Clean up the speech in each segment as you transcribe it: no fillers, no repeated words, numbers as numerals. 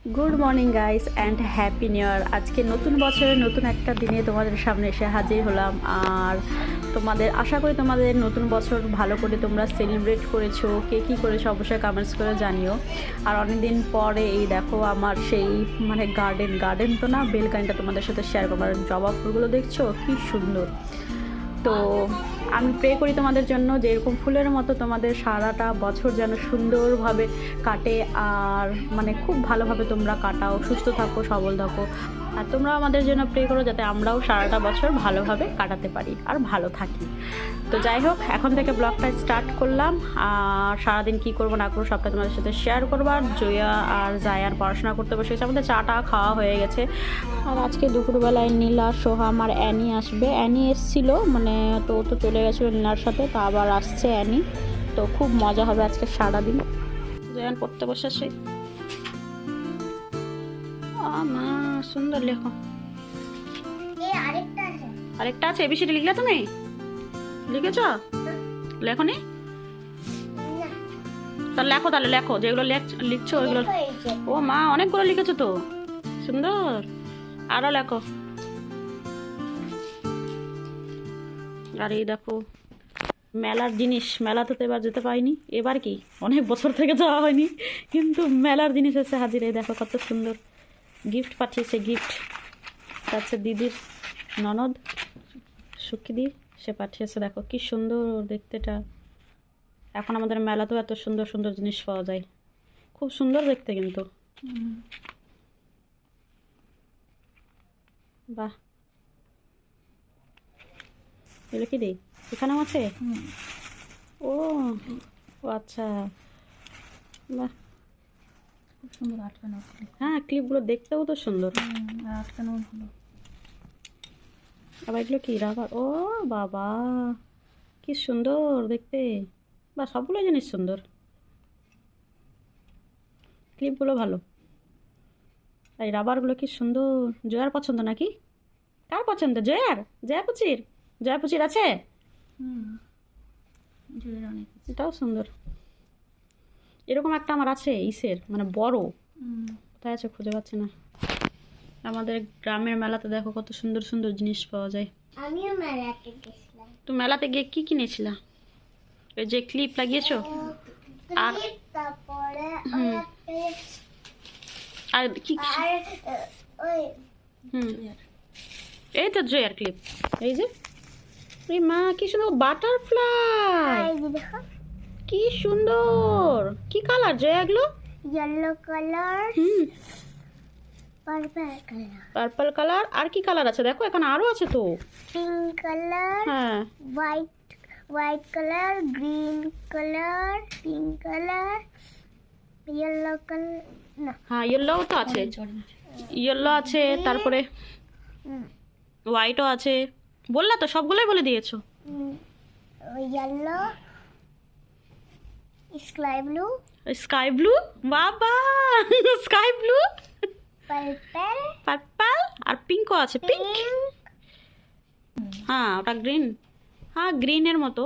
Good morning guys and happy new year. আজকে নতুন বছরের নতুন একটা দিনে তোমাদের সামনে এসে হাজির হলাম। আর তোমাদের আশা করি তোমাদের নতুন বছর ভালো করে তোমরা সেলিব্রেট করেছো, কে কী করেছো অবশ্যই কমেন্টস করে জানিও। আর অনেকদিন পরে এই দেখো আমার সেই গার্ডেন তো না, বেলকানিটা তোমাদের সাথে শেয়ার করবো। আর জবা ফুলগুলো দেখছো কি সুন্দর। তো আমি প্রে করি তোমাদের জন্য যে এরকম ফুলের মতো তোমাদের সারাটা বছর যেন সুন্দরভাবে কাটে, আর খুব ভালোভাবে তোমরা কাটাও, সুস্থ থাকো, সবল থাকো। আর তোমরা আমাদের জন্য প্রে করো যাতে আমরাও সারাটা বছর ভালোভাবে কাটাতে পারি আর ভালো থাকি। তো যাই হোক, এখন থেকে ব্লগটা স্টার্ট করলাম। আর সারাদিন কী করবো না করবো সবটা তোমাদের সাথে শেয়ার করবো। আর জয়া আর জায়ার পড়াশোনা করতে বসে গেছে, আমাদের চাটা খাওয়া হয়ে গেছে। আর আজকে দুপুরবেলায় নীলা, সোহাম আর অ্যানি আসবে। অ্যানি এসেছিলো তো ও তো চলে গেছিলো নীলার সাথে, তো আবার আসছে অ্যানি। তো খুব মজা হবে আজকে সারাদিন। জয়ান পড়তে বসেছে। মা সুন্দর লেখো। আরেকটা আছে, এবিসিডি লিখলে তুমি? লিখেছ? লেখো নি? তাহলে লেখো, লেখো যেগুলো লিখছো ওইগুলো। ও মা, অনেকগুলো লিখেছো তো, সুন্দর। আরো লেখো। আর এই দেখো মেলার জিনিস, মেলাতে তো এবার যেতে পারিনি। এবার কি অনেক বছর থেকে যাওয়া হয়নি, কিন্তু মেলার জিনিস এসে হাজির। এই দেখো কত সুন্দর গিফট পাঠিয়েছে। গিফট আচ্ছা, দিদির ননদ সুখিদি সে পাঠিয়েছে। দেখো কি সুন্দর দেখতেটা। এখন আমাদের মেলাতেও এত সুন্দর সুন্দর জিনিস পাওয়া যায়, খুব সুন্দর দেখতে কিন্তু। বাহ, এগুলো কি দিই? এখানেও আছে। ও ও আচ্ছা, বাহ খুব সুন্দর আটকানো। হ্যাঁ, ক্লিপগুলো দেখতেও তো সুন্দর, আটকানো ভালো। আবার এগুলো কি রাবার? ও বাবা কি সুন্দর দেখতে। বা সবগুলো জিনিস সুন্দর, ক্লিপগুলো ভালো। এই রাবারগুলো কি সুন্দর। জয়ার পছন্দ নাকি? কার পছন্দ? জয়ার? জয়াপুচির আছে। এটাও সুন্দর। এরকম একটা আমার আছে ইসের, বড়। কোথায় আছে খুঁজে পাচ্ছি না। আমাদের গ্রামের মেলাতে দেখো কত সুন্দর সুন্দর জিনিস পাওয়া যায়। আমিও মেলাতে গেছিলাম। তো মেলাতে গিয়ে কি কিনেছিলা? ওই যে ক্লিপ লাগিয়েছো আর তারপরে আর কি? ওই এই তো জয়ার ক্লিপ। এই যে এই মা কি সুন্দর বাটারফ্লাই, দেখো কি সুন্দর। কি কালার জয়া এগুলো? Yellow colour, purple colour, purple colour. আর কি কালার আছে দেখো, এখানে আরো আছে তো। পিঙ্ক কালার, হ্যাঁ, white colour, green colour, pink colour, yellow colour. না, হ্যাঁ ইয়েলো তো আছে, ইয়েলো আছে, তারপরে হোয়াইটও আছে। বললা তো, সবগুলোই বলে দিয়েছো। ইয়েলো, স্কাই ব্লু, বাবা স্কাই ব্লু, পার্পল, পার্পল আর পিঙ্কও আছে। পিঙ্ক, হ্যাঁ ওটা গ্রিন। হ্যাঁ গ্রিনের মতো,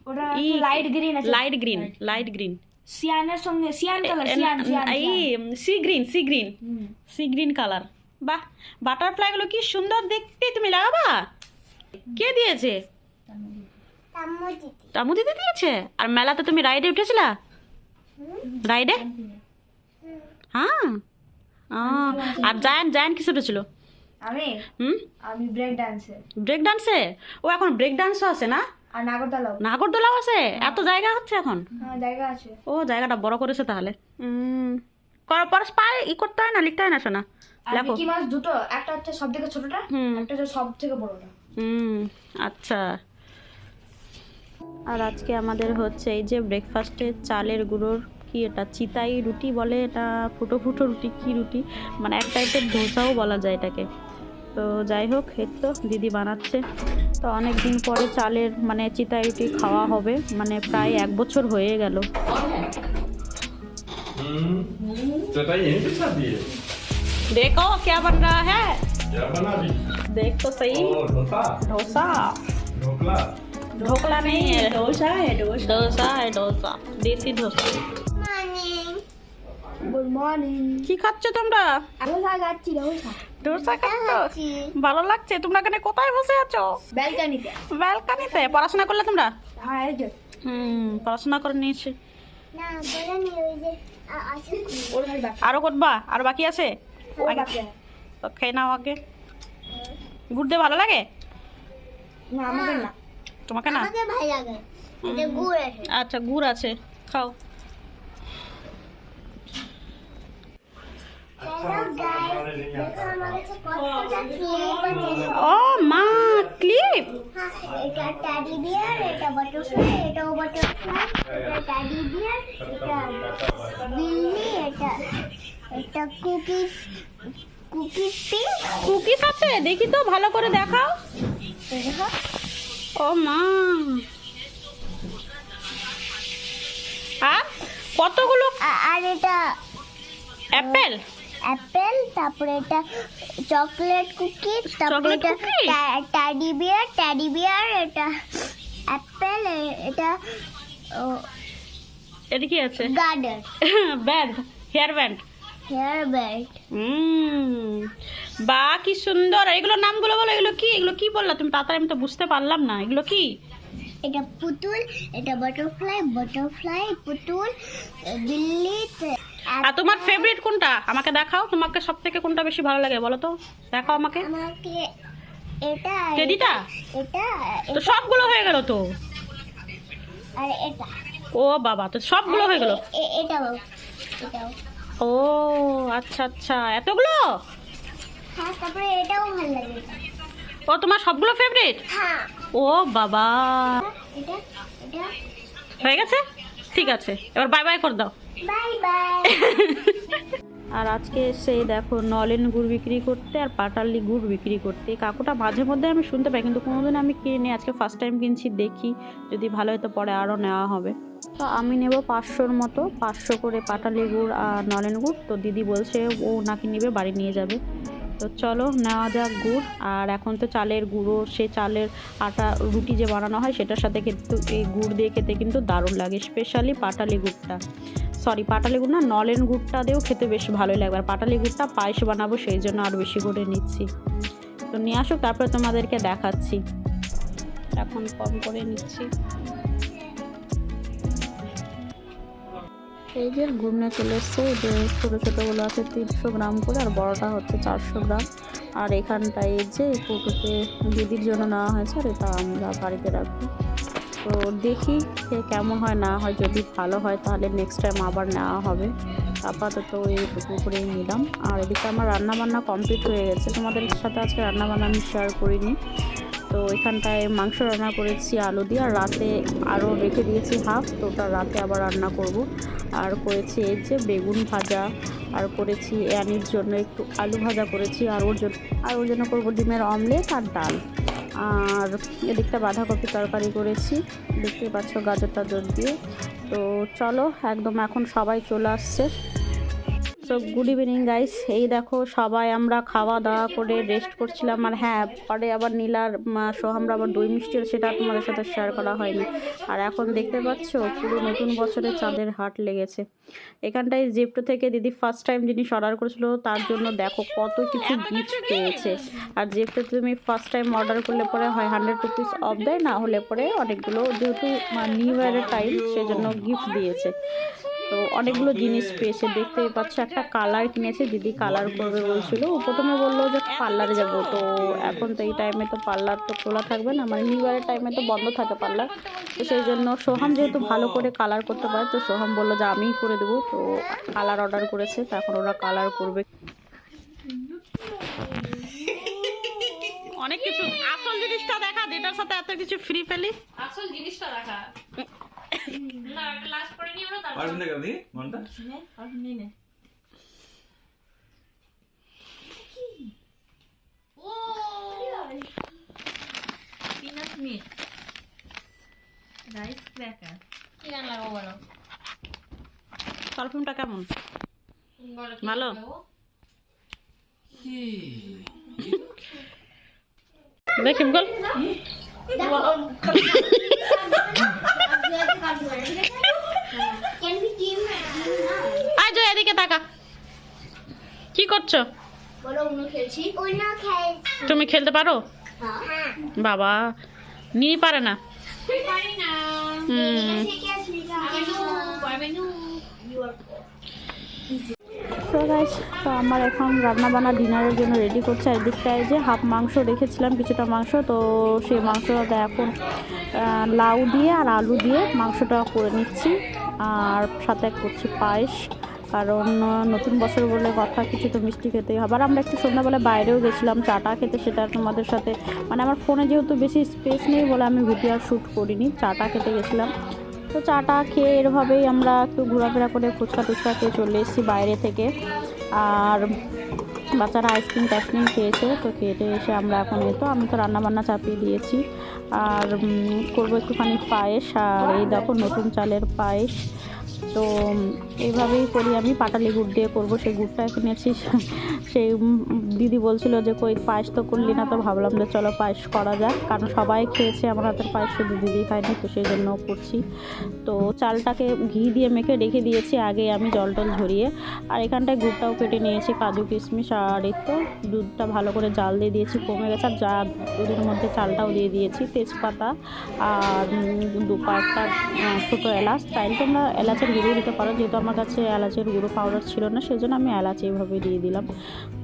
ওটা লাইট গ্রিন আছে। লাইট গ্রিন সিয়ানের সঙ্গে সিয়ান কালার, এই সি গ্রিন কালার। বাহ, বাটারফ্লাই গুলো কি সুন্দর দেখতে। তুমি লাগাবা? কে দিয়েছে? তামু দিদি দিয়েছে। আর মেলাতে তুমি রাইডে উঠেছিলা? রাইডে? হ্যাঁ। আর জায়ান কিসে উঠেছিল? আমি ব্রেক ডান্সে। ও এখন ব্রেক ডান্সও আছে না? আর নাগরদোলাও আছে। এত জায়গা হচ্ছে এখন। জায়গা আছে। ও জায়গাটা বড় করেছে তাহলে। পরস্পর করতে হয় না, লিখতে হয় না শোনা। লেখো। মিকি মাউস দুটো, একটা হচ্ছে সবথেকে ছোটটা, একটা হচ্ছে সবথেকে বড়টা। আচ্ছা। আর আজকে আমাদের হচ্ছে এই যে ব্রেকফাস্টে চালের গুঁড়োর কি এটা চিতাই রুটি বলে, এটা ফুটো ফুটো রুটি, কি রুটি এক টাইপের ধোসাও বলা যায় এটাকে। তো যাই হোক, এই তো দিদি বানাচ্ছে। তো অনেক দিন পরে চালের চিতাই রুটি খাওয়া হবে, প্রায় 1 বছর হয়ে গেল। देखो क्या बन रहा है, क्या बना रही? देख तो सही। डोसा, ढोकला नहीं है, डोसा है। डोसा देसी डोसा। Good morning. কি খাচ্ছ তোমরা? ডোসা খাচ্ছি, ডোসা। ডোসা খাচ্ছ? ভালো লাগছে। তোমরা এখানে কোথায় বসে আছো? ব্যালকনিতে। ব্যালকনিতে। পড়াশোনা করলে তোমরা? হ্যাঁ, এই যে পড়াশোনা করে নিয়েছি। না বলে নি ওই যে আছে ওর ভাই বাকি। আরো করবা? আর বাকি আছে? ওর বাকি আছে। তো খেয়ে নাও আগে। গুড় দিয়ে ভালো লাগে? না, আমাকে না। তোমাকে না? আমাকে ভালো লাগে এটা গুড় আছে আচ্ছা, গুড় আছে, খাও। হ্যালো গাইস দেখো আমার কাছে কতটা ক্লিপ আছে ও মা, ক্লিপ। এটা ট্যাডি বিয়ার এটা বাটারফ্লাই এটাও বাটারফ্লাই এটা ট্যাডি বিয়ার এটা বিল্লি এটা এটা কুকিজ কুকিজ পিঙ্ক কুকিজ আছে? দেখি তো, ভালো করে দেখাও। দেখো ও মা, আর কতগুলো আর এটা অ্যাপেল? অ্যাপেল তারপরে এটা চকলেট কুকিজ তারপরে Chocolate এটা cookies? ট্যাডি বিয়ার এটা অ্যাপেল এটা এটা কি আছে? Garter band, hair band. Hair belt বা কি সুন্দর। এগুলো নামগুলো বলো, এগুলো কি? এগুলো কি বললা তুমি তাড়াতাড়ি? আমি তো বুঝতে পারলাম না, এগুলো কি? এটা পুতুল এটা বাটারফ্লাই পুতুল বিল্লি আর তোমার ফেভারিট কোনটা আমাকে দেখাও। তোমাকে সব থেকে কোনটা বেশি ভালো লাগে বলো তো, দেখাও আমাকে। আমাকে এটা টেডিটা? এটা তো সবগুলো হয়ে গেল তো। আর এটা ও বাবা, তো সবগুলো হয়ে গেল। এটাও ও আচ্ছা আচ্ছা, এতগুলো। হ্যাঁ তারপরে এটাও ভালো লাগে ও তোমার সবগুলো ফেভারিট? হ্যাঁ ও বাবা, এটা এটা হয়ে গেছে, ঠিক আছে, এবার বাই বাই করে দাও। বাই বাই আর আজকে এসে দেখো নলেন গুড় বিক্রি করতে আর পাটালি গুড় বিক্রি করতে। কাকুটা মাঝে মধ্যে আমি শুনতে পাই, কিন্তু কোনোদিন আমি কিনে আজকে ফার্স্ট টাইম কিনছি। দেখি যদি ভালো হয় তো পরে আরও নেওয়া হবে। তো আমি নেব 500-র মতো, 500 করে পাটালি গুড় আর নলেন গুড়। তো দিদি বলছে ও নাকি নেবে, বাড়ি নিয়ে যাবে। তো চলো নেওয়া যাক গুড়। আর এখন তো চালের গুঁড়ো, সে চালের আটা রুটি যে বানানো হয় সেটার সাথে কিন্তু এই গুড় দিয়ে খেতে কিন্তু দারুণ লাগে। স্পেশালি পাটালি গুড়টা, পাটালি গুড় না, নলেন গুড়টা দিয়েও খেতে বেশ ভালোই লাগবে। আর পাটালি গুড়টা পায়েস বানাবো, সেই জন্য আরও বেশি করে নিচ্ছি। তো নিয়ে আসুক, তারপরে তোমাদেরকে দেখাচ্ছি। এখন কম করে নিচ্ছি। এই যে গুড় নিয়ে চলে এসছে, যে ছোটো ছোটোগুলো আছে 300 গ্রাম করে, আর বড়টা হচ্ছে 400 গ্রাম। আর এখানটায় এই যে কৌটোতে দিদির জন্য নেওয়া হয়েছে, আর এটা আমরা বাড়িতে রাখবো। তো দেখি সে কেমন হয় না হয়, যদি ভালো হয় তাহলে নেক্সট টাইম আবার নেওয়া হবে। আপাতত এইটুকু করেই নিলাম। আর এদিকে আমার রান্নাবান্না কমপ্লিট হয়ে গেছে। তোমাদের সাথে আজকে রান্নাবান্না আমি শেয়ার করিনি। তো এখানটায় মাংস রান্না করেছি আলু দিয়ে, আর রাতে আরও রেখে দিয়েছি হাফ, তো ওটা রাতে আবার রান্না করব। আর করেছি এই যে বেগুন ভাজা, আর করেছি অ্যানির জন্য একটু আলু ভাজা করেছি, আর ওর জন্য করবো ডিমের অমলেট আর ডাল। আর এদিকটা বাঁধাকপি তরকারি করেছি, দেখতেই পাচ্ছ গাজর টাজর দিয়ে। তো চলো একদম এখন সবাই চলে আসছে। So good evening guys. এই দেখো সবাই আমরা খাওয়া দাওয়া করে রেস্ট করছিলাম। আর হ্যাঁ, পরে আবার নীলার সোহামরা আবার দই মিষ্টি, সেটা তোমাদের সাথে শেয়ার করা হয়নি। আর এখন দেখতে পাচ্ছ পুরো নতুন বছরে চাঁদের হাট লেগেছে। এখানটায় জেপ্টো থেকে দিদি ফার্স্ট টাইম জিনিস অর্ডার করেছিল, তার জন্য দেখো কত কিছু গিফট পেয়েছে। আর জেপ্টো তুমি ফার্স্ট টাইম অর্ডার করলে পরে হয় 100 রুপিস অফ দেয়, না হলে পরে অনেকগুলো, যেহেতু নিউ ইয়ারের টাইম সেজন্য গিফট দিয়েছে। তো অনেকগুলো জিনিস পেয়েছে, দেখতেই পাচ্ছ। একটা কালার কিনেছে, দিদি কালার করবে বলছিল। ও প্রথমে বললো যে পার্লারে যাবো, তো এখন তো এই টাইমে তো পার্লার তো খোলা থাকবে না, মানে নিউ ইয়ারের টাইমে তো বন্ধ থাকে পার্লার। তো সেই জন্য সোহাম যেহেতু ভালো করে কালার করতে পারে, তো সোহাম বললো যে আমিই করে দেবো। তো কালার অর্ডার করেছে, তো এখন ওরা কালার করবে। অনেক কিছু, আসল জিনিসটা দেখা, যেটার সাথে এত কিছু ফ্রি পেলি। আসল জিনিসটা রাখা না, ক্লাস করে নিও না। তারপর পারবেন না কেন মনটা নে ও পিনাট মিক্স রাইস ক্র্যাকার কি গান লাগাবো বলো? পারফিউমটা কেমন? ভালো? দেখি বল। এদিকে তাকা, কি করছো? বলো উনো খেলছি। উনো খেলছি। তুমি খেলতে পারো? হ্যাঁ। বাবা, নিয়ে পারে না। পারি না। তো গাইস, তো আমার এখন রান্না বান্না ডিনারের জন্য রেডি করছে। আর এদিকটায় যে হাফ মাংস রেখেছিলাম, কিছুটা মাংস, তো সেই মাংসটা এখন লাউ দিয়ে আর আলু দিয়ে মাংসটা করে নিচ্ছি। আর সাথে করছি পায়েস, কারণ নতুন বছর বলে কথা, কিছু তো মিষ্টি খেতেই হবে। আর আমরা একটু সন্ধ্যাবেলা বাইরেও গেছিলাম চাটা খেতে, সেটা তোমাদের সাথে মানে আমার ফোনে যেহেতু বেশি স্পেস নেই বলে আমি ভিডিও আর শ্যুট করিনি। চাটা খেতে গেছিলাম, তো চাটা খেয়ে এরভাবেই আমরা একটু ঘোরাফেরা করে ফুচকা টুচকা খেয়ে চলে এসেছি বাইরে থেকে। আর বাচ্চারা আইসক্রিম টাইসক্রিম খেয়েছে, তো খেতে এসে আমরা এখন আমি তো রান্নাবান্না চাপিয়ে দিয়েছি। আর করবো একটুখানি পায়েস, আর এই দেখো নতুন চালের পায়েস। তো এইভাবেই করি আমি, পাটালি গুড় দিয়ে করবো, সেই গুড়টা কিনেছি। সেই দিদি বলছিল যে কই পায়েস তো করলি না, তো ভাবলাম যে চলো পায়েস করা যাক, কারণ সবাই খেয়েছে আমার হাতের পায়েস, শুধু দিদি খায়নি, তো সেই জন্য করছি। তো চালটাকে ঘি দিয়ে মেখে রেখে দিয়েছি আগে আমি, জল টল ঝরিয়ে। আর এখানটায় গুড়টাও কেটে নিয়েছি, কাজু কিশমিশ, আর এই তো দুধটা ভালো করে জাল দিয়ে দিয়েছি, কমে গেছে। আর যা দুধের মধ্যে চালটাও দিয়ে দিয়েছি, তেজপাতা আর কয়েকটা ছোটো এলাচ, চাইলে তোমরা এলাচের গুঁড়ো দিতে পারো, যেহেতু আমার কাছে এলাচের গুঁড়ো পাউডার ছিল না, সেই জন্য আমি এলাচ এইভাবে দিয়ে দিলাম।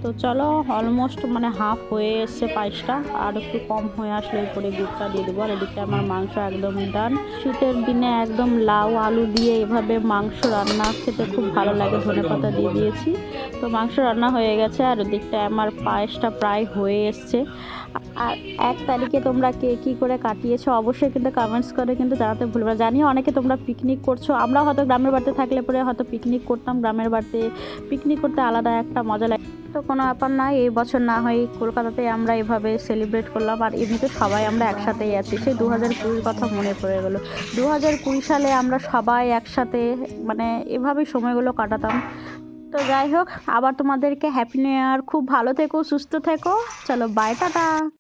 তো চলো, অলমোস্ট মানে হাফ হয়ে এসছে পায়েসটা, আর একটু কম হয়ে আসলে এরপরে গুড়টা দিয়ে দেবো। আর এদিকে আমার মাংস একদম ডান। শীতের দিনে একদম লাউ আলু দিয়ে এভাবে মাংস রান্না খেতে খুব ভালো লাগে, ধনেপাতা দিয়ে দিয়েছি। তো মাংস রান্না হয়ে গেছে, আর ওদিকটায় আমার পায়েসটা প্রায় হয়ে এসছে। আর 1 তারিখে তোমরা কে কী করে কাটিয়েছো অবশ্যই কিন্তু কমেন্টস করে কিন্তু জানাতে ভুলবে না। জানি অনেকে তোমরা পিকনিক করছো, আমরা হয়তো গ্রামের বাড়িতে থাকলে পরে হয়তো পিকনিক করতাম, গ্রামের বাড়িতে পিকনিক করতে আলাদা একটা মজা লাগে। তো কোনো ব্যাপার নয়, এই বছর না হয় কলকাতাতে আমরা এভাবে সেলিব্রেট করলাম। আর এমনিতে সবাই আমরা একসাথেই আছি, সেই 2020 কথা মনে পড়ে গেলো। 2020 সালে আমরা সবাই একসাথে মানে এভাবেই সময়গুলো কাটাতাম। তো যাই হোক, আবার তোমাদেরকে হ্যাপি নিউ ইয়ার, খুব ভালো থেকো, সুস্থ থেকো, চলো বাই, টাটা।